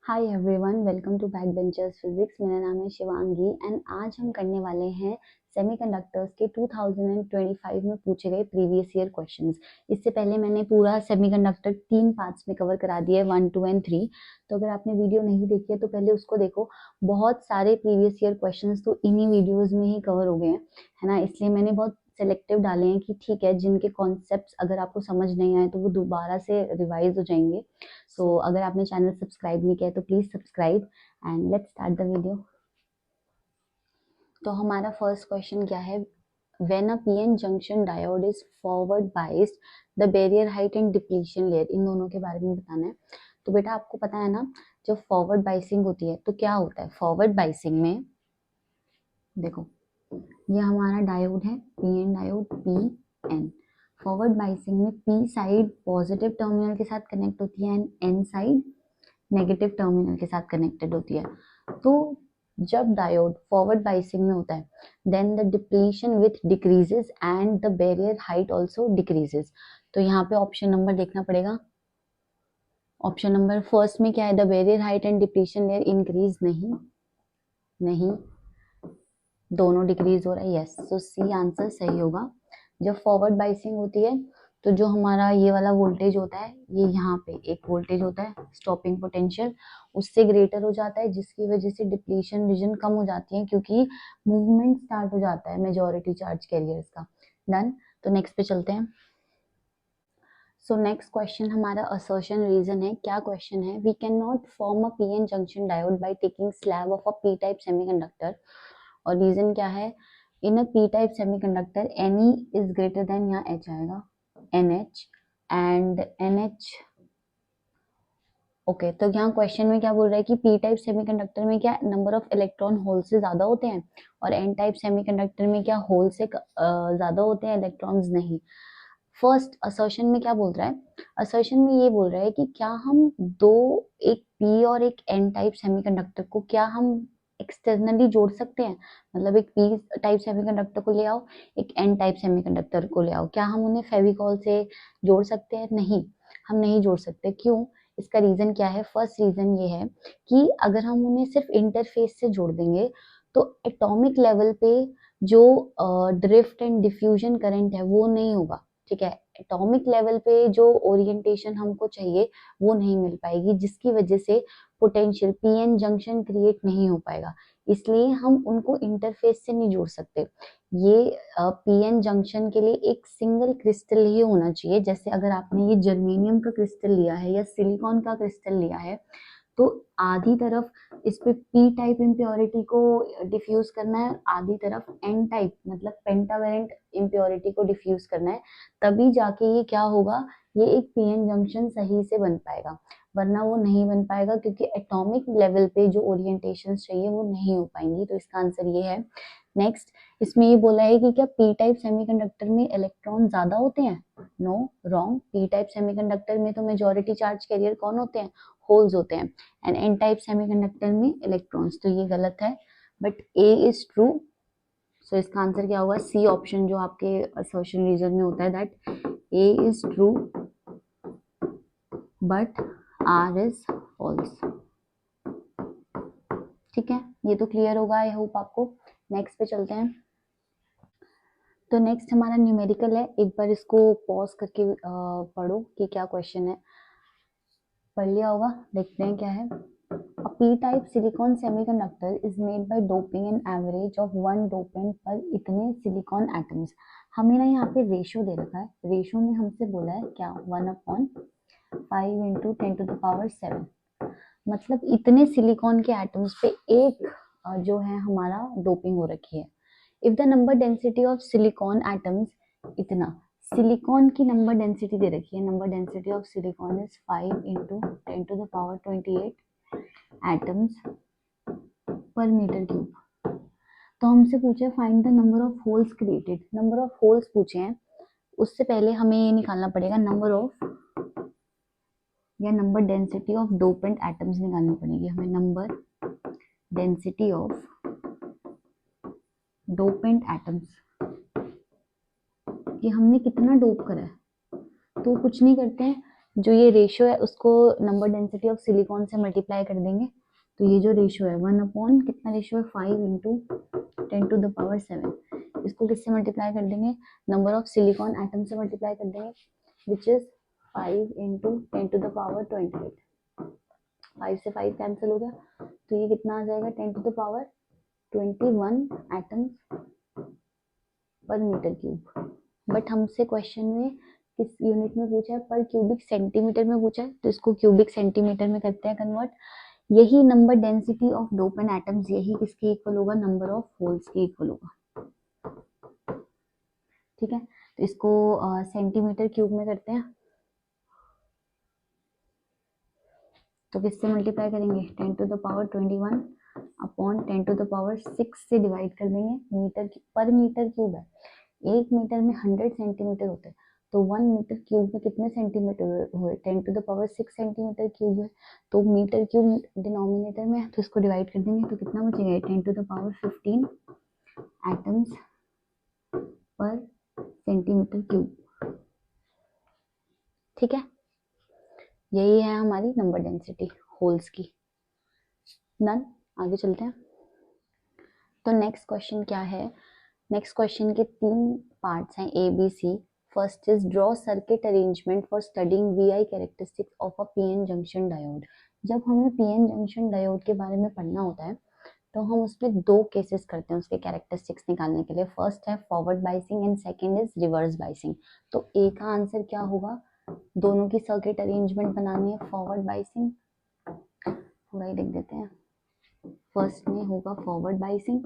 Hi everyone, welcome to back benchers physics. मेरा नाम है शिवांगी एंड आज हम करने वाले हैं सेमीकंडक्टर्स के 2025 में पूछे गए प्रीवियस ईयर क्वेश्चंस। इससे पहले मैंने पूरा सेमीकंडक्टर 3 पार्ट्स में कवर करा दिया है, 1, 2 एंड 3। तो अगर आपने वीडियो नहीं देखी है तो पहले उसको देखो। बहुत सारे प्रीवियस ईयर क्वेश्चंस तो इन्हीं वीडियोज में ही कवर हो गए हैं, है ना। इसलिए मैंने बहुत सेलेक्टिव डाले हैं कि ठीक है, जिनके कॉन्सेप्ट्स अगर आपको समझ नहीं आए तो वो दोबारा से रिवाइज हो जाएंगे। सो अगर आपने चैनल सब्सक्राइब नहीं किया तो please subscribe and let's start the video. तो हमारा फर्स्ट क्वेश्चन क्या है? When a PN junction diode is forward biased, the barrier height and depletion layer, इन दोनों के बारे में बताना है। तो बेटा आपको पता है ना, जब फॉरवर्ड बाइसिंग होती है तो क्या होता है? फॉरवर्ड बाइसिंग में देखो, ये हमारा डायोड है, PN diode, P N. Forward biasing में पी साइड पॉजिटिव टर्मिनल के साथ कनेक्ट होती है and N side negative terminal के साथ कनेक्टेड होती है। तो जब डायोड फॉरवर्ड बाइसिंग में होता है, then the depletion width decreases and the barrier height also decreases. तो यहाँ पे ऑप्शन नंबर देखना पड़ेगा। ऑप्शन नंबर फर्स्ट में क्या है? The barrier height and depletion layer increase. नहीं, नहीं, दोनों डिक्रीज हो रहा है। यस, तो सी आंसर सही होगा। जब फॉरवर्ड बाइसिंग होती है तो जो हमारा ये वाला वोल्टेज होता है, ये यहाँ पे एक वोल्टेज होता है स्टॉपिंग पोटेंशियल, उससे ग्रेटर हो जाता है, जिसकी वजह से डिप्लीशन रीजन कम हो जाती है, क्योंकि मूवमेंट स्टार्ट हो जाता है मेजॉरिटी चार्ज कैरियर्स का। डन। तो नेक्स्ट पे चलते हैं। सो नेक्स्ट क्वेश्चन हमारा असर्शन रीजन है। क्या क्वेश्चन है? We can not form a PN junction diode by taking slab of a P type semiconductor. और रीजन क्या है? In a P type semiconductor NE is greater than, यहाँ H आएगा, NH and NH. Okay, तो यहाँ question में क्या बोल रहा है कि पी टाइप सेमीकंडक्टर में क्या नंबर ऑफ इलेक्ट्रॉन होल से ज्यादा होते हैं, और एन टाइप सेमीकंडक्टर में क्या होल से ज्यादा होते हैं, इलेक्ट्रॉन्स नहीं। फर्स्ट असर्शन में क्या बोल रहा है? असर्शन में ये बोल रहा है कि क्या हम दो, एक पी और एक एन टाइप सेमीकंडक्टर को क्या हम एक्सटर्नली जोड़ सकते हैं? मतलब एक पी टाइप सेमीकंडक्टर को ले आओ, एक एन टाइप सेमीकंडक्टर को ले आओ, क्या हम उन्हें फेविकॉल से जोड़ सकते हैं? नहीं, हम नहीं जोड़ सकते। क्यों? इसका रीजन क्या है? फर्स्ट रीजन ये है कि अगर हम उन्हें सिर्फ इंटरफेस से जोड़ देंगे तो एटॉमिक लेवल पे जो ड्रिफ्ट एंड डिफ्यूजन करंट है वो नहीं होगा। ठीक है, एटॉमिक लेवल पे जो ओरिएंटेशन हमको चाहिए वो नहीं मिल पाएगी, जिसकी वजह से पोटेंशियल पीएन जंक्शन क्रिएट नहीं हो पाएगा। इसलिए हम उनको इंटरफेस से नहीं जोड़ सकते। ये पीएन जंक्शन के लिए एक सिंगल क्रिस्टल ही होना चाहिए। जैसे अगर आपने ये जर्मेनियम का क्रिस्टल लिया है या सिलिकॉन का क्रिस्टल लिया है, तो आधी तरफ इस पे पी टाइप इम्प्योरिटी को डिफ्यूज करना है, आधी तरफ एन टाइप मतलब पेंटावेलेंट इम्प्योरिटी को डिफ्यूज करना है, तभी जाके ये क्या होगा, ये एक पीएन जंक्शन सही से बन पाएगा। वरना वो नहीं बन पाएगा, क्योंकि एटॉमिक लेवल पे जो ओरिएंटेशन चाहिए वो नहीं हो पाएंगी। तो इसका आंसर ये है। नेक्स्ट, इसमें ये बोला है कि क्या पी टाइप सेमीकंडक्टर में इलेक्ट्रॉन ज्यादा होते हैं? No, wrong. P type semiconductor में तो मेजॉरिटी चार्ज कैरियर कौन होते हैं? होल्स होते हैं। एंड एन टाइप सेमीकंडक्टर में इलेक्ट्रॉन्स। तो ये गलत है, बट ए इज ट्रू। सो इसका आंसर क्या होगा? सी ऑप्शन जो आपके असर्शन रीजन में होता है, that A is true but R is false. ठीक है, ये तो क्लियर होगा आई होप आपको। नेक्स्ट पे चलते हैं। तो नेक्स्ट हमारा न्यूमेरिकल है। एक बार इसको पॉज करके पढ़ो कि क्या क्वेश्चन है। पढ़ लिया होगा, देखते हैं क्या है। A p-type silicon semiconductor is made by doping an average of 1 dopant पर इतने सिलिकॉन एटम्स। हमें ना यहाँ पे रेशो दे रखा है, रेशो में हमसे बोला है क्या? 1/5 इंटू 10⁻7। मतलब इतने सिलिकॉन के एटम्स पे एक जो है हमारा डोपिंग हो रखी है। If the number density of silicon atoms, इतना सिलिकॉन की नंबर डेंसिटी दे रखी है, number density of silicon is 5 into 10⁻28 atoms per metre cube. तो हमसे पूछे find the number of holes created, number of holes पूछे हैं। उससे पहले हमें ये निकालना पड़ेगा नंबर ऑफ या number density of dopant atoms निकालनी पड़ेगी हमें। Number density of dopant atoms कि हमने कितना डोप करा है। तो कुछ नहीं करते हैं, जो ये रेशियो है उसको नंबर डेंसिटी ऑफ सिलिकॉन से मल्टीप्लाई कर देंगे, तो ये जो रेशियो है 1 कितना रेशियो है 5 इंटू 10⁻7, इसको किससे मल्टीप्लाई कर देंगे, नंबर ऑफ सिलिकॉन एटम से मल्टीप्लाई कर देंगे, विच इज 5 इंटू 10⁻28। 5 से 5 कैंसिल हो गया, तो ये कितना आ जाएगा 10⁻21 atoms per metre cube. But हमसे क्वेश्चन में किस यूनिट में पूछा है, पर क्यूबिक सेंटीमीटर में पूछा है, तो इसको क्यूबिक सेंटीमीटर में करते हैं कन्वर्ट। यही number density of dope and atoms, यही किसके इक्वल होगा, नंबर ऑफ होल्स के इक्वल होगा। ठीक है, तो इसको सेंटीमीटर क्यूब में करते हैं, तो किससे मल्टीप्लाई करेंगे 10⁻21 अपॉन 10⁻6 से डिवाइड कर देंगे, मीटर पर मीटर क्यूब है, 1 मीटर में 100 सेंटीमीटर होते हैं, तो 1 मीटर क्यूब में कितने सेंटीमीटर हुए 10�6 सेंटीमीटर क्यूब है, तो मीटर क्यूब डिनोमिनेटर में है, तो इसको डिवाइड कर देंगे, तो कितना बचेगा 10⁻15 एटम्स पर सेंटीमीटर क्यूब। ठीक है, यही है हमारी नंबर डेंसिटी होल्स की। डन, आगे चलते हैं। तो नेक्स्ट क्वेश्चन क्या है, नेक्स्ट क्वेश्चन के 3 पार्ट्स हैं A B C. First is draw circuit arrangement for studying VI characteristics of a PN junction diode. जब हमें पीएन जंक्शन डायोड के बारे में पढ़ना होता है तो हम उसमें 2 केसेस करते हैं उसके कैरेक्टरिस्टिक्स निकालने के लिए। फर्स्ट है forward biasing and second is reverse biasing. तो ए का आंसर क्या होगा, दोनों की सर्किट अरेंजमेंट बनानी है, फॉरवर्ड बाइसिंग थोड़ा ही लिख देते हैं, फर्स्ट में होगा forward biasing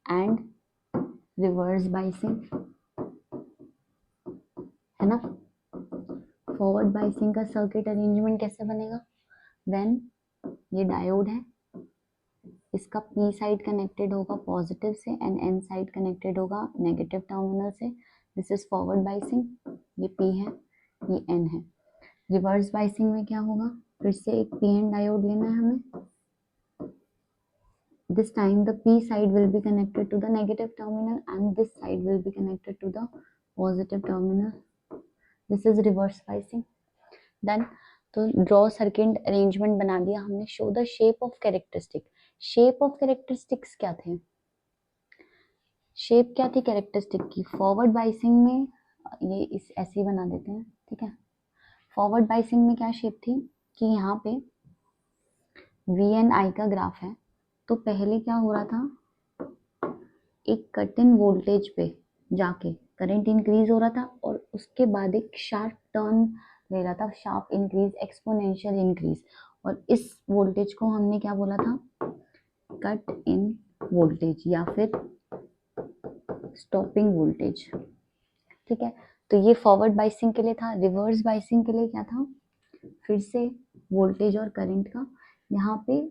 and reverse biasing, है ना। फॉरवर्ड बाइसिंग का सर्किट अरेंजमेंट कैसे बनेगा, व्हेन ये डायोड है, इसका पी साइड कनेक्टेड होगा पॉजिटिव से एंड एन साइड कनेक्टेड होगा नेगेटिव टर्मिनल से, दिस इज फॉरवर्ड बाइसिंग, ये पी है ये एन है। रिवर्स बाइसिंग में क्या होगा, फिर से एक पी एन डायोड लेना है हमें, this time the p side will be connected to the negative terminal and this side will be connected to the positive terminal, this is reverse biasing। then तो ड्रॉ सर्किट अरेंजमेंट बना दिया हमने। Show the shape of characteristic, shape of characteristics क्या थे, shape क्या थी characteristic की, forward biasing में ये इस ऐसे ही बना देते हैं, ठीक है। फॉरवर्ड बाइसिंग में क्या शेप थी कि यहाँ पे वी एंड आई का ग्राफ है, तो पहले क्या हो रहा था, एक कट इन वोल्टेज पे जाके करंट इंक्रीज हो रहा था और उसके बाद एक शार्प टर्न ले रहा था, शार्प इंक्रीज, एक्सपोनेंशियल इंक्रीज, और इस वोल्टेज को हमने क्या बोला था, कट इन वोल्टेज या फिर स्टॉपिंग वोल्टेज। ठीक है, तो ये फॉरवर्ड बाइसिंग के लिए था। रिवर्स बाइसिंग के लिए क्या था, फिर से वोल्टेज और करंट का, यहाँ पे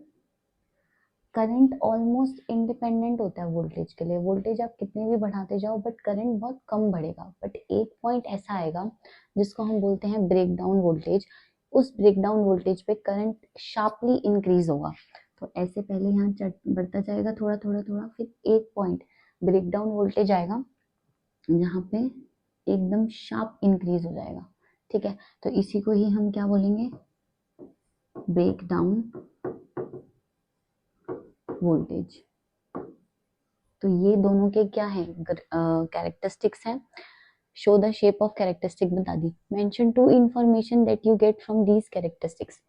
करंट ऑलमोस्ट इंडिपेंडेंट होता है वोल्टेज के लिए, वोल्टेज आप कितने भी बढ़ाते जाओ बट करंट बहुत कम बढ़ेगा, बट एक पॉइंट ऐसा आएगा जिसको हम बोलते हैं ब्रेक डाउन वोल्टेज, उस ब्रेक डाउन वोल्टेज पे करंट शार्पली इंक्रीज होगा। तो ऐसे पहले यहाँ बढ़ता जाएगा थोड़ा थोड़ा थोड़ा, फिर एक पॉइंट ब्रेक डाउन वोल्टेज आएगा जहाँ पे एकदम शार्प इंक्रीज हो जाएगा। ठीक है, तो इसी को ही हम क्या बोलेंगे, ब्रेक डाउन वोल्टेज। तो ये दोनों के क्या है कैरेक्टरिस्टिक्स हैं। Show the shape of characteristic बता दी। Mention 2 information that you get from these characteristics.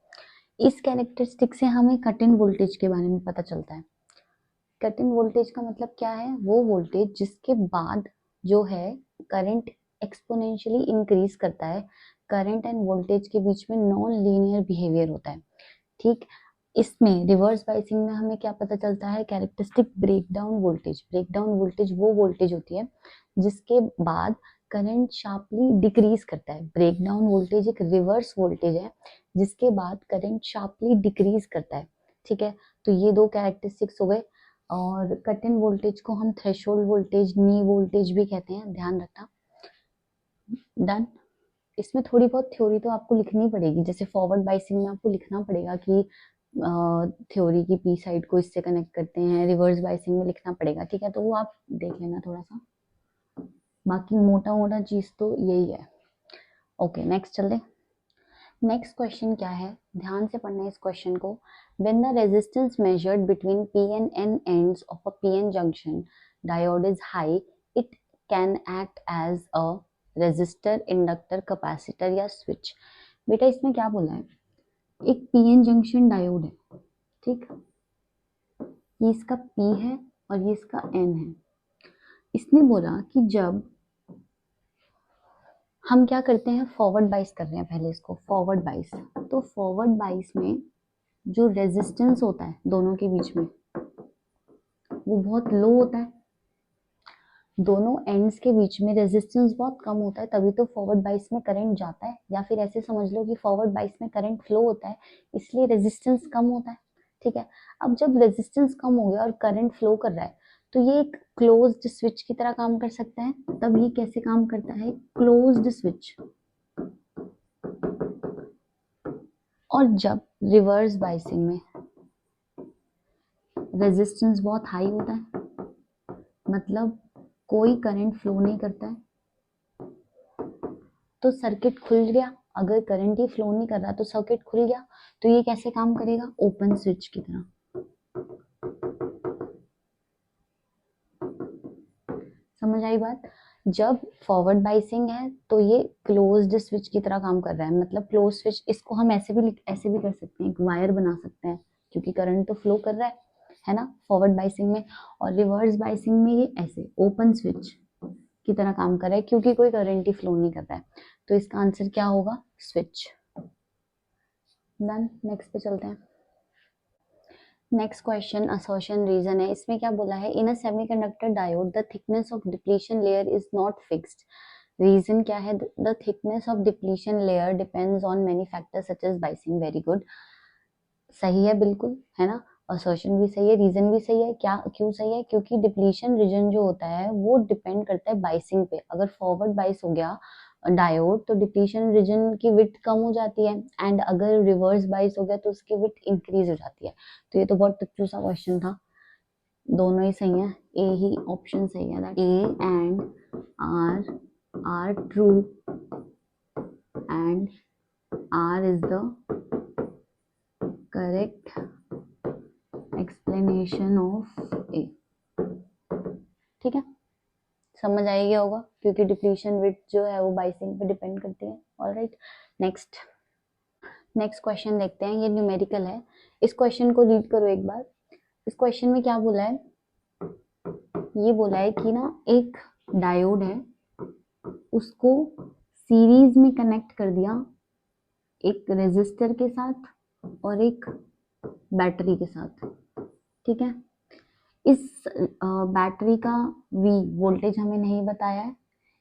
इस कैरेक्टरिस्टिक से हमें कट इन वोल्टेज के बारे में पता चलता है। कट इन वोल्टेज का मतलब क्या है, वो वोल्टेज जिसके बाद जो है करंट एक्सपोनेंशियली इंक्रीज करता है, करंट एंड वोल्टेज के बीच में नॉन लीनियर बिहेवियर होता है। ठीक, इसमें रिवर्स बाइसिंग में हमें क्या पता चलता है, characteristic break down voltage. Break down voltage वो वोल्टेज होती है जिसके बाद करंट शार्पली डिक्रीज करता है। ब्रेक डाउन वोल्टेज एक रिवर्स वोल्टेज है जिसके बाद करंट शार्पली डिक्रीज करता है। ठीक है, तो ये 2 कैरेक्टरिस्टिक्स हो गए। और कट इन वोल्टेज को हम थ्रेशोल्ड वोल्टेज, नी वोल्टेज भी कहते हैं, ध्यान रखना। डन, इसमें थोड़ी बहुत थ्योरी तो आपको लिखनी पड़ेगी, जैसे फॉरवर्ड बाइसिंग में आपको लिखना पड़ेगा कि थ्योरी की पी साइड को इससे कनेक्ट करते हैं, रिवर्स बाइसिंग में लिखना पड़ेगा। ठीक है, तो वो आप देख लेना थोड़ा सा। बाकी मोटा मोटा चीज तो यही है। ओके नेक्स्ट चलते। नेक्स्ट क्वेश्चन क्या है, ध्यान से पढ़ना है इस क्वेश्चन को। When the resistance measured between P and N ends of a PN junction diode is high, it can act as a resistor, inductor, capacitor या स्विच। बेटा इसमें क्या बोला है, एक पीएन जंक्शन डायोड है, ठीक, ये इसका पी है और ये इसका एन है। इसने बोला कि जब हम क्या करते हैं, फॉरवर्ड बाइस कर रहे हैं, पहले इसको फॉरवर्ड बाइस, तो फॉरवर्ड बाइस में जो रेजिस्टेंस होता है दोनों के बीच में वो बहुत लो होता है, दोनों एंड्स के बीच में रेजिस्टेंस बहुत कम होता है, तभी तो फॉरवर्ड बाइस में करंट जाता है, या फिर ऐसे समझ लो कि फॉरवर्ड बाइस में करंट फ्लो होता है, इसलिए रेजिस्टेंस कम होता है। ठीक है, अब जब रेजिस्टेंस कम हो गया और करंट फ्लो कर रहा है, तो ये एक क्लोज्ड स्विच की तरह काम कर सकता है। तब ये कैसे काम करता है, क्लोज्ड स्विच। और जब रिवर्स बाइसिंग में रेजिस्टेंस बहुत हाई होता है, मतलब कोई करंट फ्लो नहीं करता है, तो सर्किट खुल गया। अगर करंट ही फ्लो नहीं कर रहा तो सर्किट खुल गया, तो ये कैसे काम करेगा, ओपन स्विच की तरह। समझ आई बात। जब फॉरवर्ड बाइसिंग है तो ये क्लोज्ड स्विच की तरह काम कर रहा है, मतलब क्लोज स्विच। इसको हम ऐसे भी कर सकते हैं, एक वायर बना सकते हैं, क्योंकि करंट तो फ्लो कर रहा है ना, फॉरवर्ड बाइसिंग में। और रिवर्स बाइसिंग में ये ऐसे ओपन स्विच की तरह काम कर रहा है, क्योंकि कोई करंट ही फ्लो नहीं कर रहा है। तो इसका आंसर क्या होगा, स्विच। डन, नेक्स्ट पे चलते हैं। नेक्स्ट क्वेश्चन असर्शन रीजन है, इसमें क्या बोला है, in a semiconductor diode the thickness of depletion layer is not fixed. Reason क्या है, the thickness of depletion layer depends on many factors such as biasing. Very good, सही है बिल्कुल, है ना। असर्शन भी सही है, रीजन भी सही है। क्या क्यों सही है, क्योंकि डिप्लीशन रीजन जो होता है वो डिपेंड करता है बाइसिंग पे। अगर फॉरवर्ड बाइस हो गया डायोड तो डिप्लीशन रीजन की विड्थ कम हो जाती है, एंड अगर रिवर्स बाइस हो गया तो उसकी विड्थ इंक्रीज हो जाती है। तो ये तो बहुत टुच्चू सा क्वेश्चन था, दोनों ही सही है, ए ही ऑप्शन सही है, that A and R are true and R is the correct explanation of A. ठीक है, समझ आई गया होगा, क्योंकि डिप्लीशन विड्थ जो है वो बाइसिंग पे डिपेंड करती है। ऑलराइट, नेक्स्ट क्वेश्चन देखते हैं, ये न्यूमेरिकल है। इस क्वेश्चन को रीड करो एक बार। इस क्वेश्चन में क्या बोला है, ये बोला है कि ना एक डायोड है, उसको सीरीज में कनेक्ट कर दिया एक रेजिस्टर के साथ और एक बैटरी के साथ। ठीक है, इस बैटरी का V वोल्टेज हमें नहीं बताया है,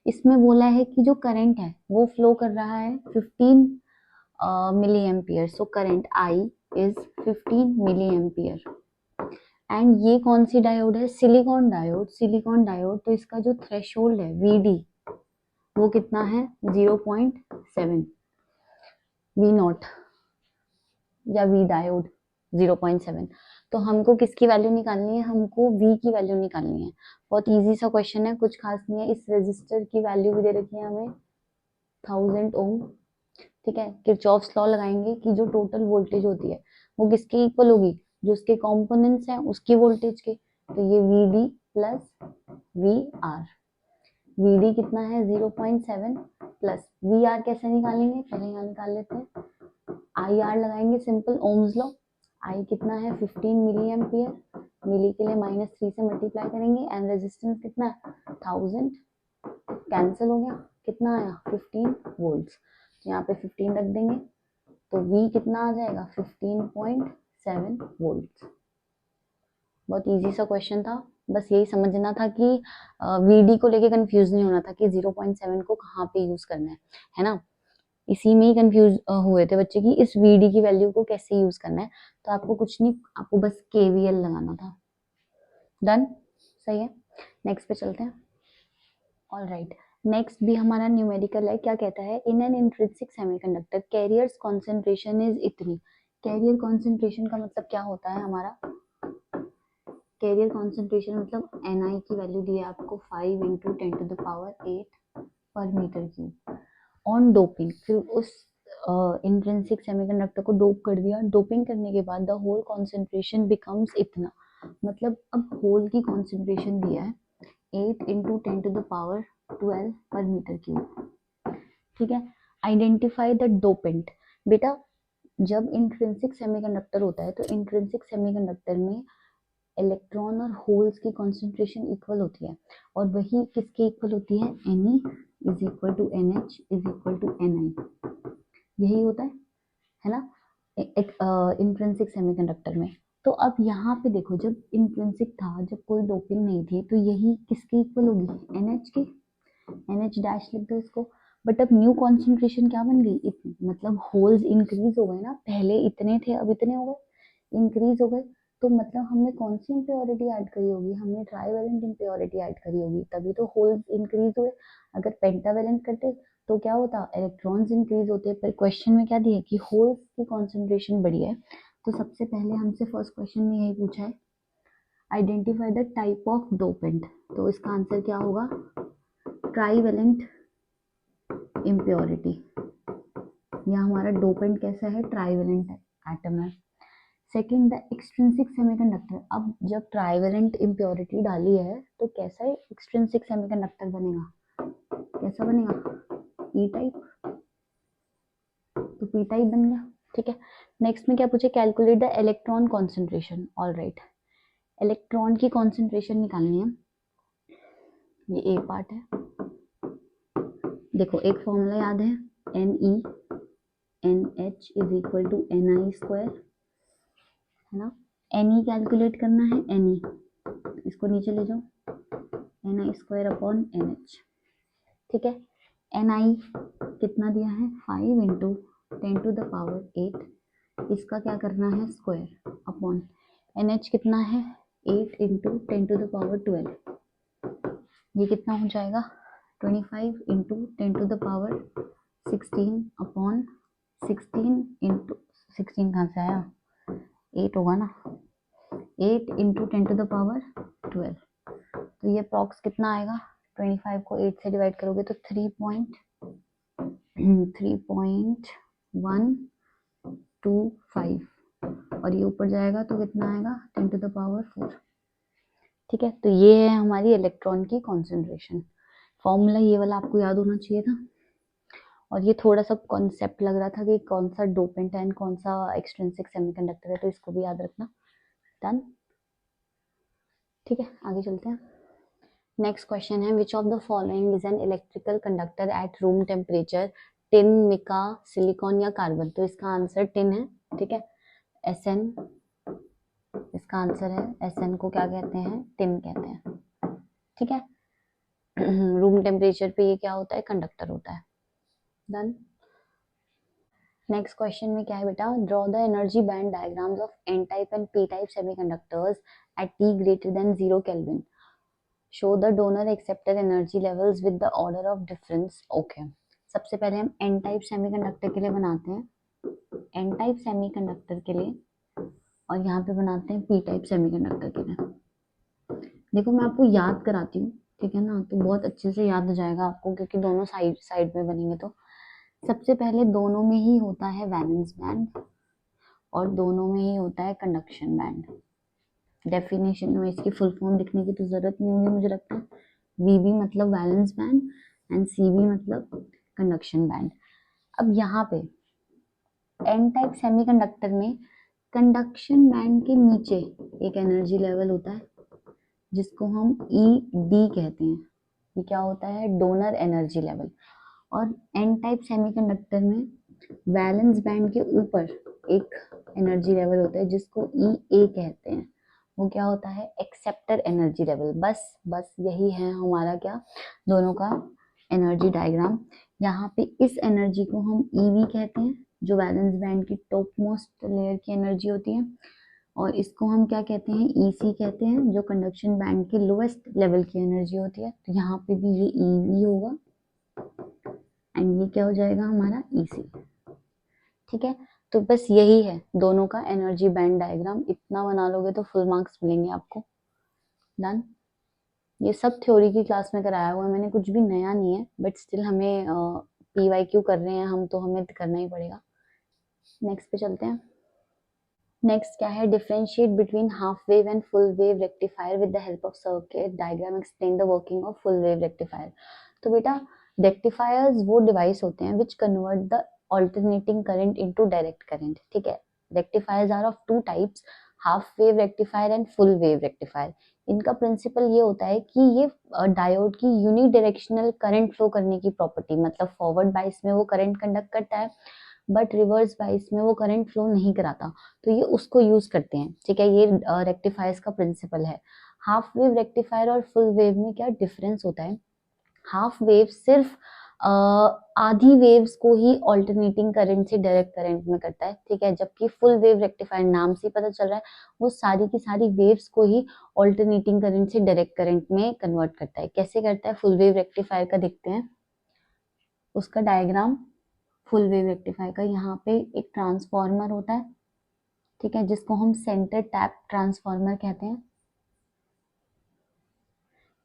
इसमें बोला है कि जो करंट है वो फ्लो कर रहा है 15 milliampere. So current I is 15 milliampere. And ये कौन सी डायोड है, सिलिकॉन डायोड। सिलिकॉन डायोड, तो इसका जो थ्रेशोल्ड है VD वो कितना है, 0.7। V नॉट या V डायोड 0.7। तो हमको किसकी वैल्यू निकालनी है, हमको V की वैल्यू निकालनी है। बहुत इजी सा क्वेश्चन है, कुछ खास नहीं है। इस रेजिस्टर की वैल्यू भी दे रखी है हमें 1000 ओम। ठीक है, किरचॉफ्स लॉ लगाएंगे कि जो टोटल वोल्टेज होती है वो किसके इक्वल होगी, जो उसके कंपोनेंट्स हैं उसकी वोल्टेज के। तो ये VD प्लस VR। VD कितना है 0.7 प्लस VR कैसे निकालेंगे, पहले यहाँ निकाल लेते हैं। IR लगाएंगे सिंपल ओम्स लॉ। I कितना है 15 मिली एम्पियर, मिली के लिए -3 से मल्टीप्लाई करेंगे, एंड रेजिस्टेंस कितना है 1000, कैंसिल हो गया, कितना आया 15 वोल्ट्स। तो यहाँ पे 15 रख देंगे, तो V कितना आ जाएगा 15.7 वोल्ट्स। बहुत इजी सा क्वेश्चन था, बस यही समझना था कि VD को लेके कंफ्यूज नहीं होना था कि 0.7 को कहाँ पे यूज करना है ना। इसी में ही कंफ्यूज हुए थे बच्चे कि इस VD की वैल्यू को कैसे यूज करना है। तो आपको कुछ नहीं, आपको बस KVL लगाना था। डन, सही है, नेक्स्ट पे चलते हैं। ऑलराइट, नेक्स्ट भी हमारा न्यूमेरिकल है। क्या कहता है, in an intrinsic semiconductor carriers concentration is इतनी। कैरियर कॉन्सेंट्रेशन का मतलब क्या होता है हमारा, कैरियर कॉन्सेंट्रेशन मतलब Ni की वैल्यू दी है आपको 5 इंटू 10⁸ पर मीटर क्यूब ऑन डोपिंग। फिर उस इंट्रिंसिक सेमीकंडक्टर को डोप कर दिया, डोपिंग करने के बाद द होल कॉन्सेंट्रेशन बिकम्स इतना, मतलब अब होल की कॉन्सेंट्रेशन दिया है 8 इंटू 10⁻12 पर मीटर क्यूब। ठीक है, आइडेंटिफाई द डोपेंट। बेटा जब इंट्रिंसिक सेमीकंडक्टर होता है तो इंट्रिंसिक सेमीकंडक्टर में इलेक्ट्रॉन और होल्स की कॉन्सेंट्रेशन इक्वल होती है, और वही किसके इक्वल होती है, Ne is equal to NH is equal to Ni, यही होता है ना इंट्रिंसिक सेमीकंडक्टर में। तो अब यहाँ पे देखो, जब इंट्रिंसिक था, जब कोई डोपिंग नहीं थी, तो यही किसके इक्वल होगी, NH के, NH डैश लिख दो इसको। बट अब न्यू कॉन्सेंट्रेशन क्या बन गई, इतनी, मतलब होल्स इंक्रीज हो गए ना, पहले इतने थे अब इतने हो गए, इंक्रीज हो गए, तो मतलब हमने कौन सी इम्प्योरिटी ऐड करी होगी, हमने ट्राईवैलेंट इम्प्योरिटी ऐड करी होगी, तभी तो होल्स इंक्रीज हुए। अगर पेंटावैलेंट करते तो क्या होता, इलेक्ट्रॉन्स इंक्रीज होते। पर क्वेश्चन में क्या दिया कि होल्स की कॉन्सेंट्रेशन बढ़ी है, तो सबसे पहले हमसे फर्स्ट क्वेश्चन में यही पूछा है, identify the type of dopant. तो इसका आंसर क्या होगा, ट्राईवैलेंट इम्प्योरिटी, या हमारा डोपेंट कैसा है, ट्राईवैलेंट एटम है। Second, the extrinsic semiconductor. अब जब ट्राईवैलेंट इम्प्योरिटी डाली है तो कैसा एक्सट्रिंसिक सेमीकंडक्टर बनेगा, कैसा बनेगा, पी टाइप, तो पी टाइप बन गया। ठीक है, नेक्स्ट में क्या पूछे, calculate the electron concentration. All right, electron की कॉन्सेंट्रेशन निकालनी है, ये ए पार्ट है। देखो एक फॉर्मूला याद है, NH is equal to Ni square, है ना। Ne कैलकुलेट करना है, Ne इसको नीचे ले जाओ, Ni स्क्वायर अपॉन NH। ठीक है, Ni कितना दिया है, 5 इंटू 10⁸8, इसका क्या करना है, स्क्वायर अपॉन NH कितना है, 8 इंटू 10⁻12, ये कितना हो जाएगा, 25 इंटू 10⁻16 अपॉन 16 इंटू 16 कहाँ से आया, 8 होगा ना, 8 इंटू 10⁻12, तो ये अप्रॉक्स कितना आएगा, 25 को 8 से डिवाइड करोगे तो 3.125, और ये ऊपर जाएगा तो कितना आएगा, 10⁻4। ठीक है, तो ये है हमारी इलेक्ट्रॉन की कॉन्सेंट्रेशन। फॉर्मूला ये वाला आपको याद होना चाहिए था, और ये थोड़ा सा कॉन्सेप्ट लग रहा था कि कौन सा डोपेंट है एंड कौन सा एक्सट्रिंसिक सेमीकंडक्टर है, तो इसको भी याद रखना। डन, ठीक है, आगे चलते हैं। नेक्स्ट क्वेश्चन है, which of the following is an electrical conductor at room temperature, tin, mica, silicon या कार्बन। तो इसका आंसर टिन है। ठीक है, Sn इसका आंसर है, Sn को क्या कहते हैं, टिन कहते हैं। ठीक है, रूम टेम्परेचर पे ये क्या होता है, कंडक्टर होता है। डन, नेक्स्ट क्वेश्चन में क्या है बेटा, draw the energy band diagrams of N type and P type semiconductors at T greater than 0 Kelvin. Show the donor acceptor energy levels with the order of difference. Okay, सबसे पहले हम N type semiconductor के लिए बनाते हैं, N type semiconductor के लिए, और यहाँ पे बनाते हैं पी टाइप सेमीकंडक्टर के लिए। देखो मैं आपको याद कराती हूँ, ठीक है ना, तो बहुत अच्छे से याद हो जाएगा आपको, क्योंकि दोनों साइड साइड में बनेंगे। तो सबसे पहले दोनों में ही होता है वैलेंस बैंड, और दोनों में ही होता है कंडक्शन बैंड। डेफिनेशन में इसकी फुल फॉर्म लिखने की तो जरूरत नहीं होगी मुझे लगता है, VB मतलब वैलेंस बैंड एंड CB मतलब कंडक्शन बैंड। अब यहाँ पे एन टाइप सेमीकंडक्टर में कंडक्शन बैंड के नीचे एक एनर्जी लेवल होता है जिसको हम ED कहते हैं, ये क्या होता है, डोनर एनर्जी लेवल। और एन टाइप सेमीकंडक्टर में वैलेंस बैंड के ऊपर एक एनर्जी लेवल होता है जिसको EA कहते हैं, वो क्या होता है, एक्सेप्टर एनर्जी लेवल। बस यही है हमारा क्या, दोनों का एनर्जी डायग्राम। यहाँ पे इस एनर्जी को हम EV कहते हैं, जो वैलेंस बैंड की टॉप मोस्ट लेयर की एनर्जी होती है, और इसको हम क्या कहते हैं, EC कहते हैं, जो कंडक्शन बैंड के लोएस्ट लेवल की एनर्जी होती है। तो यहाँ पे भी ये EV होगा एंड ये क्या हो जाएगा हमारा EC। ठीक है, तो बस यही है दोनों का एनर्जी बैंड डायग्राम, इतना बना लोगे तो फुल मार्क्स मिलेंगे आपको। डन। ये सब थ्योरी की क्लास में कराया हुआ है मैंने, कुछ भी नया नहीं है, बट स्टिल हमें PYQ कर रहे हैं हम, तो हमें करना ही पड़ेगा। नेक्स्ट पे चलते हैं। नेक्स्ट क्या है, differentiate between half wave and full wave rectifier with the help of circuit diagram, explain the working of full wave rectifier. तो बेटा रेक्टिफायर्स वो डिवाइस होते हैं which convert the alternating current into direct current, ठीक है। Rectifiers are of two types, half wave rectifier and full wave rectifier. इनका principle ये होता है कि ये डायोड की यूनिडायरेक्शनल करंट फ्लो करने की प्रॉपर्टी, मतलब फॉरवर्ड बाइस में वो करंट कंडक्ट करता है बट रिवर्स बाइस में वो करंट फ्लो नहीं कराता, तो ये उसको यूज करते हैं, ठीक है। ये रेक्टिफायर्स का प्रिंसिपल है। हाफ वेव रेक्टिफायर और फुल वेव में क्या डिफरेंस होता है, हाफ वेव सिर्फ आधी वेव्स को ही ऑल्टरनेटिंग करंट से डायरेक्ट करंट में करता है, ठीक है। जबकि फुल वेव रेक्टिफायर नाम से पता चल रहा है वो सारी की सारी वेव्स को ही ऑल्टरनेटिंग करंट से डायरेक्ट करंट में कन्वर्ट करता है। कैसे करता है फुल वेव रेक्टिफायर का, देखते हैं उसका डायग्राम। फुल वेव रेक्टिफायर का यहाँ पे एक ट्रांसफॉर्मर होता है, ठीक है, जिसको हम सेंटर टैप ट्रांसफॉर्मर कहते हैं।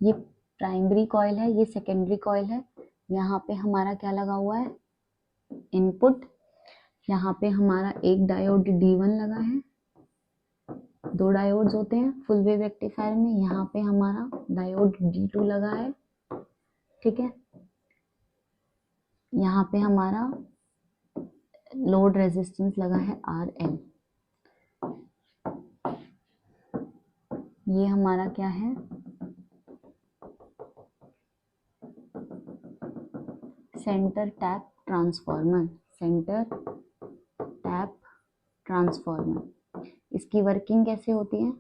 ये प्राइमरी कॉइल है, ये सेकेंडरी कॉइल है। यहाँ पे हमारा क्या लगा हुआ है, इनपुट। यहाँ पे हमारा एक डायोड D1 लगा है, दो डायोड्स होते हैं फुल वेव रेक्टिफायर में। यहाँ पे हमारा डायोड D2 लगा है, ठीक है। यहाँ पे हमारा लोड रेजिस्टेंस लगा है RL। ये हमारा क्या है, centre tap transformer, centre tap transformer. इसकी वर्किंग कैसे होती है,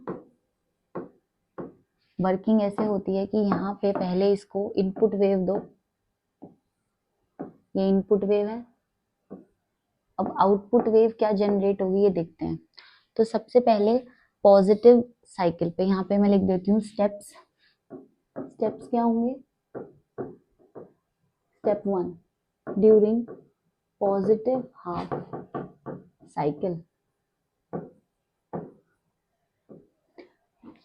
वर्किंग ऐसे होती है कि यहाँ पे पहले इसको इनपुट वेव दो, ये इनपुट वेव है। अब आउटपुट वेव क्या जनरेट होगी ये देखते हैं। तो सबसे पहले पॉजिटिव साइकिल पे यहाँ पे मैं लिख देती हूँ स्टेप्स। स्टेप्स क्या होंगे, step 1 during positive half cycle,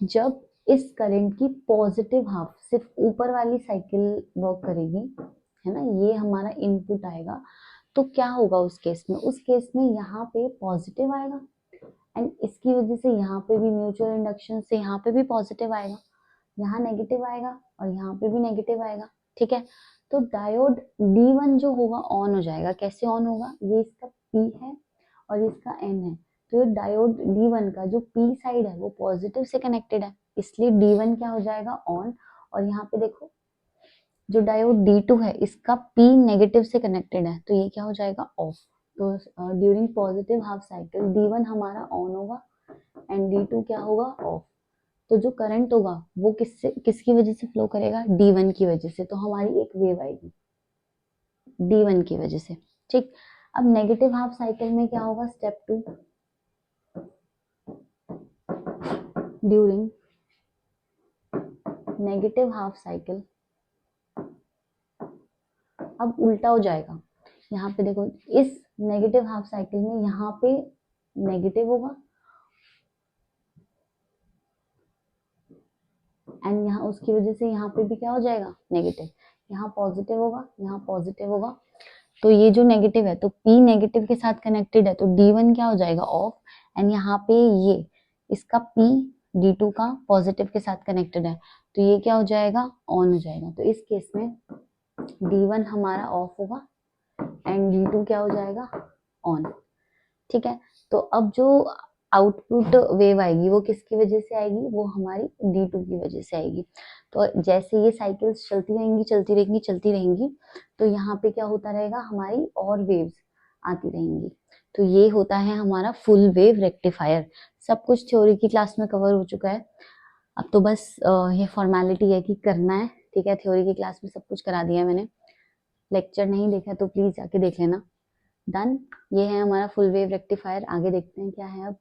जब इस करंट की पॉजिटिव हाफ, सिर्फ ऊपर वाली साइकिल वर्क करेगी, है ना, ये हमारा इनपुट आएगा, तो क्या होगा उस केस में, उस केस में यहाँ पे पॉजिटिव आएगा एंड इसकी वजह से यहाँ पे भी म्यूचुअल इंडक्शन से यहाँ पे भी पॉजिटिव आएगा, यहाँ नेगेटिव आएगा और यहाँ पे भी नेगेटिव आएगा, ठीक है। तो डायोड D1 जो होगा ऑन हो जाएगा। कैसे ऑन होगा, ये इसका P है और इसका N है, तो ये डायोड D1 का जो P साइड है वो पॉजिटिव से कनेक्टेड है, इसलिए D1 क्या हो जाएगा ऑन। और यहाँ पे देखो जो डायोड D2 है इसका P नेगेटिव से कनेक्टेड है, तो ये क्या हो जाएगा ऑफ। तो during positive half cycle D1 हमारा ऑन होगा एंड D2 क्या होगा ऑफ। तो जो करंट होगा वो किसकी वजह से फ्लो करेगा, D1 की वजह से, तो हमारी एक वेव आएगी D1 की वजह से, ठीक। अब नेगेटिव हाफ साइकिल में क्या होगा, step 2 during negative half cycle. अब उल्टा हो जाएगा, यहाँ पे देखो इस नेगेटिव हाफ साइकिल में यहाँ पे नेगेटिव होगा एंड यहाँ उसकी वजह से यहाँ पे भी क्या हो जाएगा नेगेटिव, यहाँ पॉजिटिव होगा, यहाँ पॉजिटिव होगा। तो ये जो नेगेटिव है तो P नेगेटिव के साथ कनेक्टेड है, तो D1 क्या हो जाएगा ऑफ एंड यहाँ पे ये इसका P D2 का पॉजिटिव के साथ कनेक्टेड है, तो ये क्या हो जाएगा ऑन हो जाएगा। तो इस केस में D1 हमारा ऑफ होगा एंड D2 क्या हो जाएगा ऑन, ठीक है। तो अब जो आउटपुट वेव आएगी वो किसकी वजह से आएगी, वो हमारी D2 की वजह से आएगी। तो जैसे ये साइकिल्स चलती रहेंगी चलती रहेंगी चलती रहेंगी, तो यहाँ पे क्या होता रहेगा, हमारी और वेव्स आती रहेंगी। तो ये होता है हमारा फुल वेव रेक्टिफायर। सब कुछ थ्योरी की क्लास में कवर हो चुका है, अब तो बस ये फॉर्मेलिटी है कि करना है, ठीक है। थ्योरी की क्लास में सब कुछ करा दिया मैंने, लेक्चर नहीं देखा तो प्लीज जाके देख लेना। डन, ये है हमारा फुल वेव रेक्टिफायर। आगे देखते हैं क्या है अब।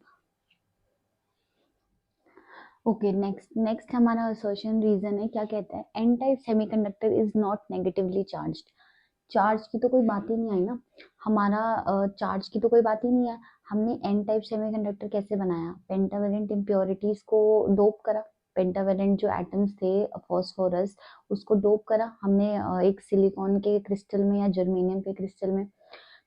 ओके, नेक्स्ट हमारा असर्शन रीजन है, क्या कहता है, N type semiconductor is not negatively charged. Charge की तो कोई बात ही नहीं आई ना, हमारा चार्ज की तो कोई बात ही नहीं है। हमने एन टाइप सेमीकंडक्टर कैसे बनाया, पेंटावेलेंट इम्प्योरिटीज को डोप करा, पेंटावेलेंट जो एटम्स थे फॉस्फोरस, उसको डोप करा हमने एक सिलिकॉन के क्रिस्टल में या जर्मेनियम के क्रिस्टल में,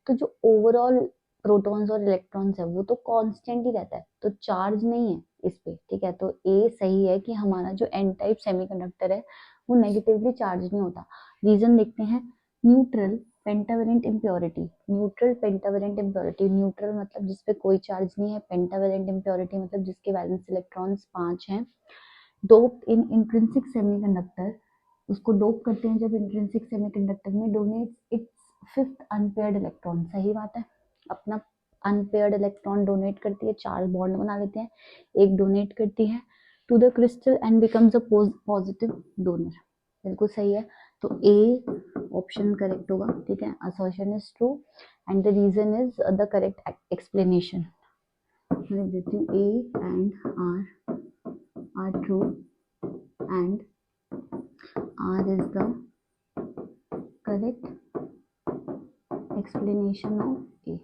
तो जो ओवरऑल प्रोटॉन्स और इलेक्ट्रॉन्स है वो तो कांस्टेंट ही रहता है, तो चार्ज नहीं है इस पे, ठीक है। तो ए सही है कि हमारा जो एन टाइप सेमीकंडक्टर है वो नेगेटिवली चार्ज नहीं होता। रीजन देखते हैं, neutral pentavalent impurity, neutral pentavalent impurity, neutral मतलब जिसपे कोई चार्ज नहीं है, पेंटावेलेंट इम्प्योरिटी मतलब जिसके वैलेंस इलेक्ट्रॉन्स 5 हैं। डोप इन इंट्रिंसिक सेमीकंडक्टर, उसको डोप करते हैं जब इंट्रिंसिक सेमीकंडक्टर में, donates its fifth unpaired electron, सही बात है, अपना अनपेयर्ड इलेक्ट्रॉन डोनेट करती है, 4 बॉन्ड बना लेते हैं, एक डोनेट करती है to the crystal and becomes a positive donor, बिल्कुल सही है। तो ए ऑप्शन करेक्ट होगा, ठीक है। Assertion is true and the reason is the correct explanation. मैं लिख देती हूँ A and R true and R is the correct explanation of A,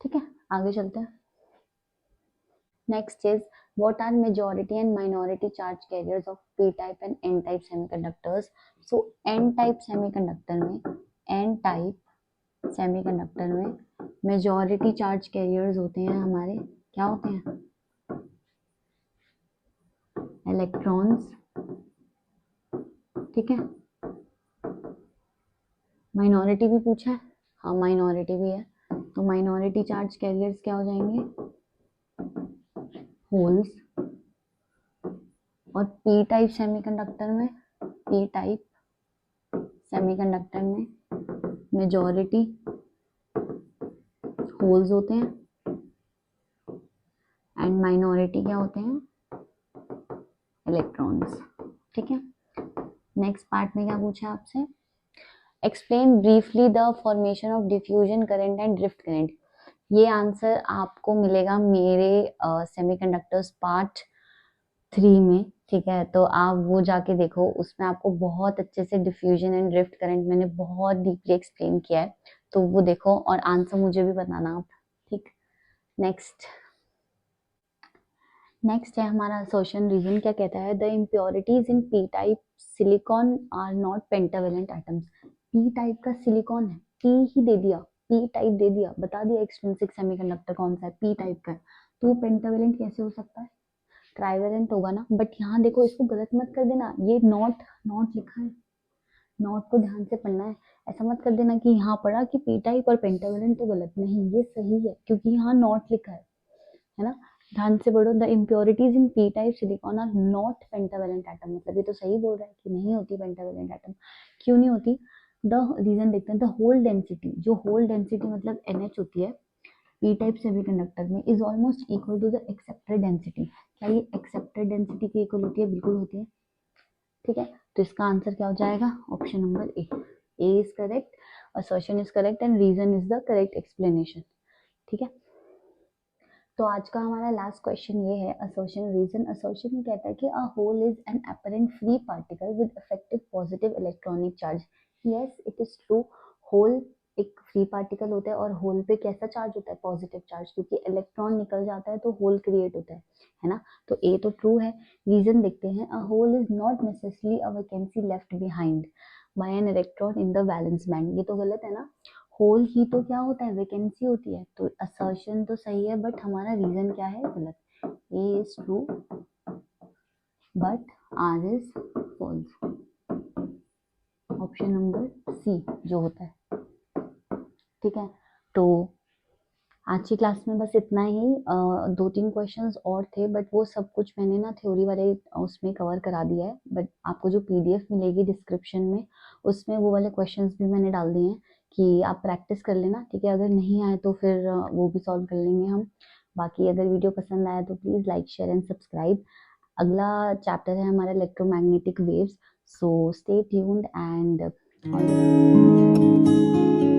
ठीक है। आगे चलते हैं। Next is what are majority and minority charge carriers of p type and n type semiconductors? So n type semiconductor में, n type semiconductor में majority charge carriers होते हैं हमारे, क्या होते हैं, इलेक्ट्रॉन्स, ठीक है। माइनॉरिटी भी पूछा है, हाँ माइनॉरिटी भी है, तो माइनॉरिटी चार्ज कैरियर्स क्या हो जाएंगे, होल्स। और पी टाइप सेमीकंडक्टर में, पी टाइप सेमीकंडक्टर में मेजॉरिटी होल्स होते हैं एंड माइनॉरिटी क्या होते हैं, इलेक्ट्रॉन्स, ठीक है। नेक्स्ट पार्ट में क्या पूछा है आपसे, explain briefly the formation of diffusion current and drift current. ये आंसर आपको मिलेगा मेरे सेमीकंडक्टर्स पार्ट 3 में, ठीक है। तो आप वो जाके देखो, उसमें आपको बहुत अच्छे से डिफ्यूजन एंड ड्रिफ्ट करंट मैंने बहुत डीपली एक्सप्लेन किया है, तो वो देखो और आंसर मुझे भी बताना आप, ठीक। नेक्स्ट है हमारा असर्शन, रीजन क्या कहता है, the impurities in P type silicon are not pentavalent atoms. P type का सिलिकॉन है, पी ही दे दिया, पी टाइप दे दिया, बता दिया एक्सट्रिंसिक सेमीकंडक्टर कौन सा है, पी टाइप का है, तो वो पेंटावेलेंट कैसे हो सकता है, ट्राइवेलेंट होगा ना। बट यहाँ देखो, इसको गलत मत कर देना, ये नॉट नॉट लिखा है, नॉट को ध्यान से पढ़ना है, ऐसा मत कर देना कि यहाँ पढ़ा कि पी टाइप और पेंटावेलेंट तो गलत, नहीं ये सही है क्योंकि यहाँ नॉट लिखा है ना। ध्यान से पढ़ो, the impurities in P type silicon are not pentavalent atom, मतलब ये तो सही बोल रहा है कि नहीं होती पेंटावेलेंट एटम, क्यों नहीं होती, द रीजन देखते हैं, द होल डेंसिटी, जो होल डेंसिटी मतलब NH होती है पी टाइप सेमीकंडक्टर में, is almost equal to the accepted density. क्या ये एक्सेप्टेड डेंसिटी की इक्वल होती है, बिल्कुल होती है, ठीक है। तो इसका आंसर क्या हो जाएगा, option number A is correct, assertion is correct and reason is the correct explanation, ठीक है। तो आज का हमारा लास्ट क्वेश्चन ये है, असर्शन रीजन। असर्शन ये कहता है कि a hole is an apparent free particle with effective positive electronic charge. Yes it is true, hole एक फ्री पार्टिकल होता है और होल पे कैसा चार्ज होता है, पॉजिटिव चार्ज, क्योंकि इलेक्ट्रॉन निकल जाता है तो होल क्रिएट होता है ना। तो ए तो ट्रू है। रीजन देखते हैं, a hole is not necessarily a vacancy left behind by an electron in the valence band, ये तो गलत है ना, होल ही तो क्या होता है, वैकेंसी होती है, तो असर्शन तो सही है बट हमारा रीजन क्या है, गलत। A is true but R is false, option number C जो होता है, ठीक है। तो आज की क्लास में बस इतना ही, 2-3 क्वेश्चंस और थे बट वो सब कुछ मैंने ना थ्योरी वाले उसमें कवर करा दिया है, बट आपको जो PDF मिलेगी डिस्क्रिप्शन में उसमें वो वाले क्वेश्चंस भी मैंने डाल दिए हैं कि आप प्रैक्टिस कर लेना, ठीक है। अगर नहीं आए तो फिर वो भी सॉल्व कर लेंगे हम। बाकी अगर वीडियो पसंद आया तो please like share and subscribe. अगला चैप्टर है हमारा electromagnetic waves, so stay tuned and all the best.